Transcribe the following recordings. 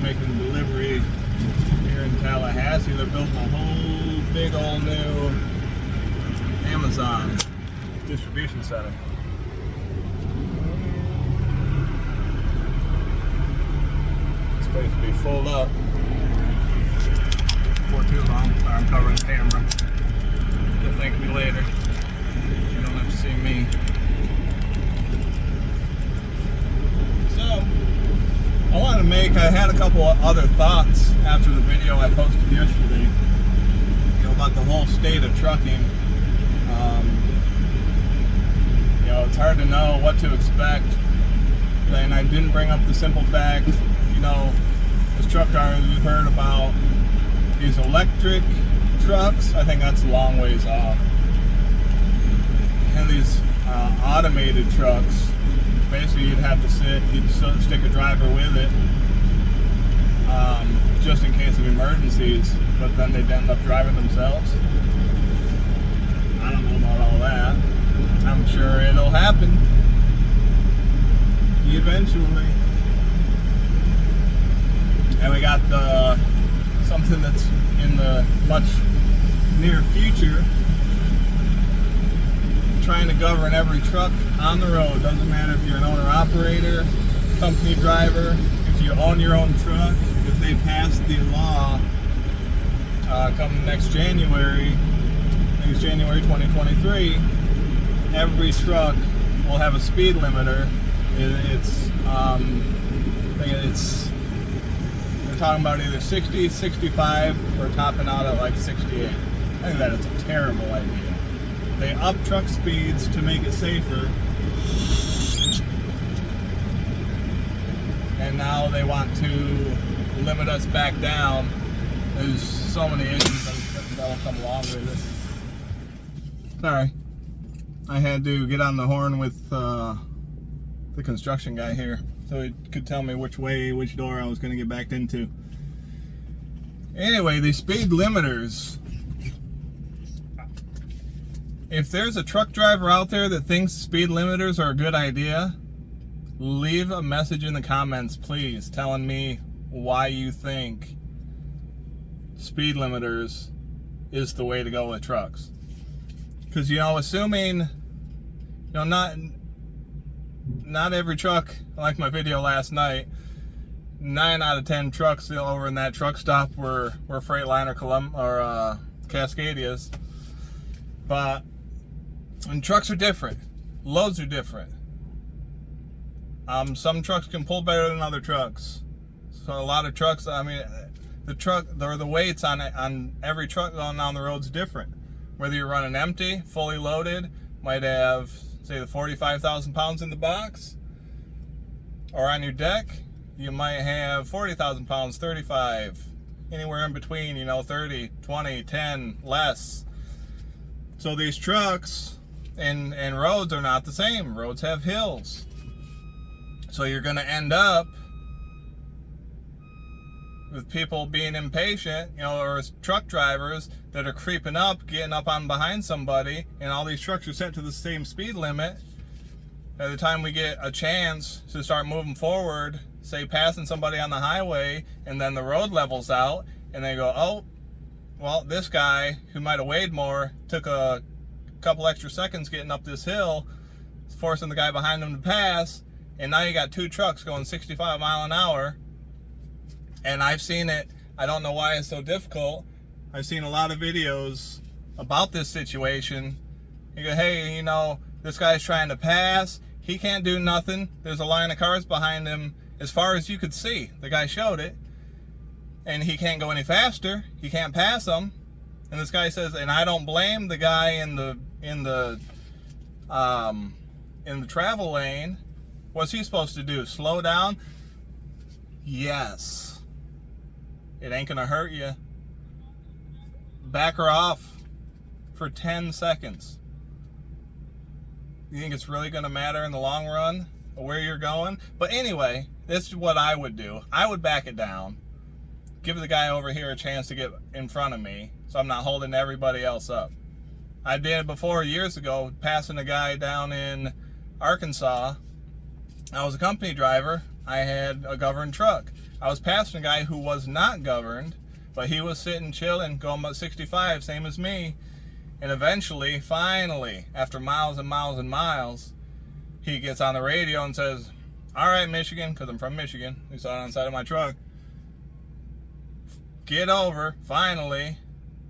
making a delivery here in Tallahassee. They're building a whole big old new Amazon distribution center. It's supposed to be full up. Before too long, I'm covering the camera. You'll thank me later. You don't have to see me. So, I had a couple of other thoughts after the video I posted yesterday, about the whole state of trucking. It's hard to know what to expect. And I didn't bring up the simple fact, as truck drivers, we've heard about these electric trucks. I think that's a long ways off. And these automated trucks, basically you'd have to stick a driver with it, just in case of emergencies, but then they'd end up driving themselves. I don't know about all that. I'm sure it'll happen eventually. And we got something that's in the much near future, trying to govern every truck on the road. Doesn't matter if you're an owner-operator, company driver, if you own your own truck. If they pass the law come next January, I think it's January 2023, every truck will have a speed limiter. They're talking about either 60, 65, or topping out at like 68. I think that is a terrible idea. They up truck speeds to make it safer, and now they want to limit us back down. There's so many issues that will come along with it. Sorry, I had to get on the horn with the construction guy here so he could tell me which door I was going to get backed into. Anyway, these speed limiters. If there's a truck driver out there that thinks speed limiters are a good idea, leave a message in the comments, please, telling me why you think speed limiters is the way to go with trucks. Because, assuming, not every truck, like my video last night, 9 out of 10 trucks over in that truck stop were Freightliner or Cascadias. And trucks are different. Loads are different. Some trucks can pull better than other trucks. So a lot of trucks, the weights on every truck going down the road's different. Whether you're running empty, fully loaded, might have, say, the 45,000 pounds in the box, or on your deck, you might have 40,000 pounds, 35, anywhere in between, 30, 20, 10, less. So these trucks and roads are not the same. Roads have hills. So you're going to end up with people being impatient, or truck drivers that are creeping up, getting up on behind somebody, and all these trucks are set to the same speed limit. By the time we get a chance to start moving forward, say passing somebody on the highway, and then the road levels out, and they go, oh, well, this guy who might have weighed more took a couple extra seconds getting up this hill, forcing the guy behind him to pass, and now you got two trucks going 65 mile an hour. And I've seen it. I don't know why it's so difficult. I've seen a lot of videos about this situation. You go, hey, this guy's trying to pass. He can't do nothing. There's a line of cars behind him as far as you could see. The guy showed it. And he can't go any faster. He can't pass them. And this guy says, and I don't blame the guy in the travel lane. What's he supposed to do? Slow down? Yes. It ain't gonna hurt you. Back her off for 10 seconds. You think it's really gonna matter in the long run where you're going? But anyway, this is what I would do. I would back it down. Give the guy over here a chance to get in front of me, so I'm not holding everybody else up. I did it before years ago, passing a guy down in Arkansas. I was a company driver. I had a governed truck. I was passing a guy who was not governed, but he was sitting chilling, going about 65, same as me. And eventually, finally, after miles and miles and miles, he gets on the radio and says, "All right, Michigan," because I'm from Michigan. We saw it on the side of my truck. "Get over, finally."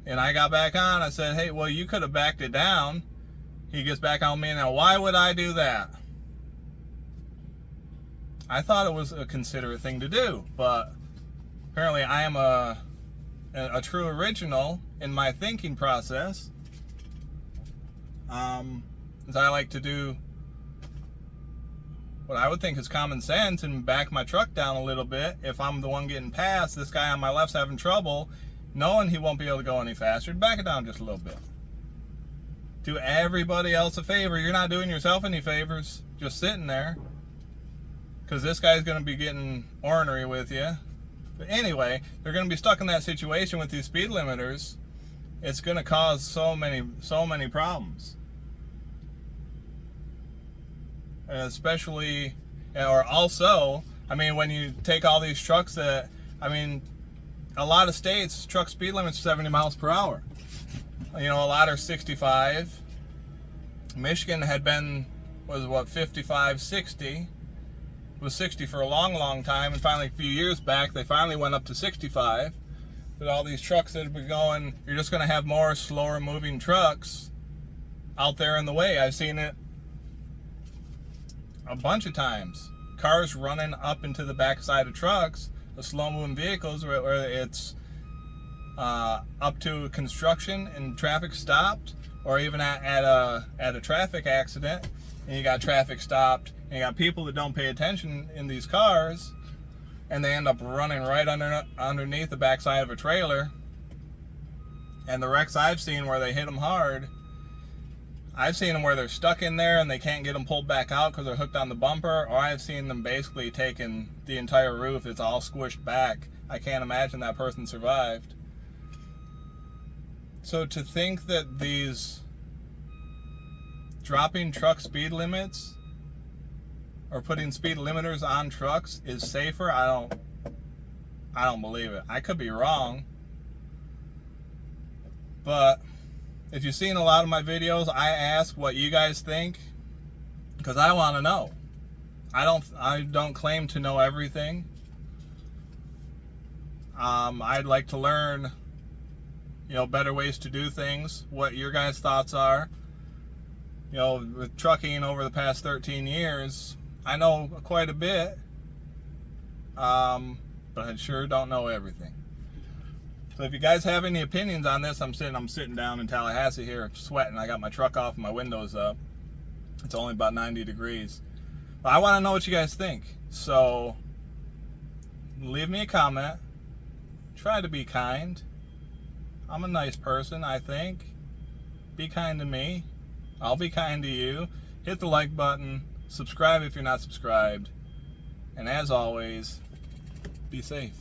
And I got back on. I said, "Hey, well, you could have backed it down." He gets back on me. Now, why would I do that? I thought it was a considerate thing to do, but apparently I am a true original in my thinking process. As I like to do what I would think is common sense and back my truck down a little bit. If I'm the one getting passed, this guy on my left's having trouble, knowing he won't be able to go any faster, back it down just a little bit. Do everybody else a favor. You're not doing yourself any favors just sitting there, because this guy's going to be getting ornery with you. But anyway, they're going to be stuck in that situation with these speed limiters. It's going to cause so many problems. And especially, or also, I mean, when you take all these trucks that, I mean, a lot of states, truck speed limits 70 miles per hour. You know, a lot are 65. Michigan was what, 55, 60. It was 60 for a long time, and finally a few years back, they finally went up to 65. But all these trucks that have been going, you're just going to have more slower moving trucks out there in the way. I've seen it a bunch of times. Cars running up into the backside of trucks, the slow moving vehicles, where it's up to construction and traffic stopped, or even at a traffic accident, and you got traffic stopped, and you got people that don't pay attention in these cars, and they end up running right underneath the backside of a trailer. And the wrecks I've seen where they hit them hard, I've seen them where they're stuck in there and they can't get them pulled back out because they're hooked on the bumper, or I've seen them basically taking the entire roof. It's all squished back. I can't imagine that person survived. So to think that these dropping truck speed limits or putting speed limiters on trucks is safer, I don't believe it. I could be wrong, but if you've seen a lot of my videos, I ask what you guys think, because I want to know. I don't claim to know everything. I'd like to learn, better ways to do things, what your guys' thoughts are. With trucking over the past 13 years, I know quite a bit, but I sure don't know everything. So if you guys have any opinions on this, I'm sitting down in Tallahassee here, sweating. I got my truck off and my windows up. It's only about 90 degrees. But I want to know what you guys think. So leave me a comment. Try to be kind. I'm a nice person, I think. Be kind to me. I'll be kind to you. Hit the like button. Subscribe if you're not subscribed. And as always, be safe.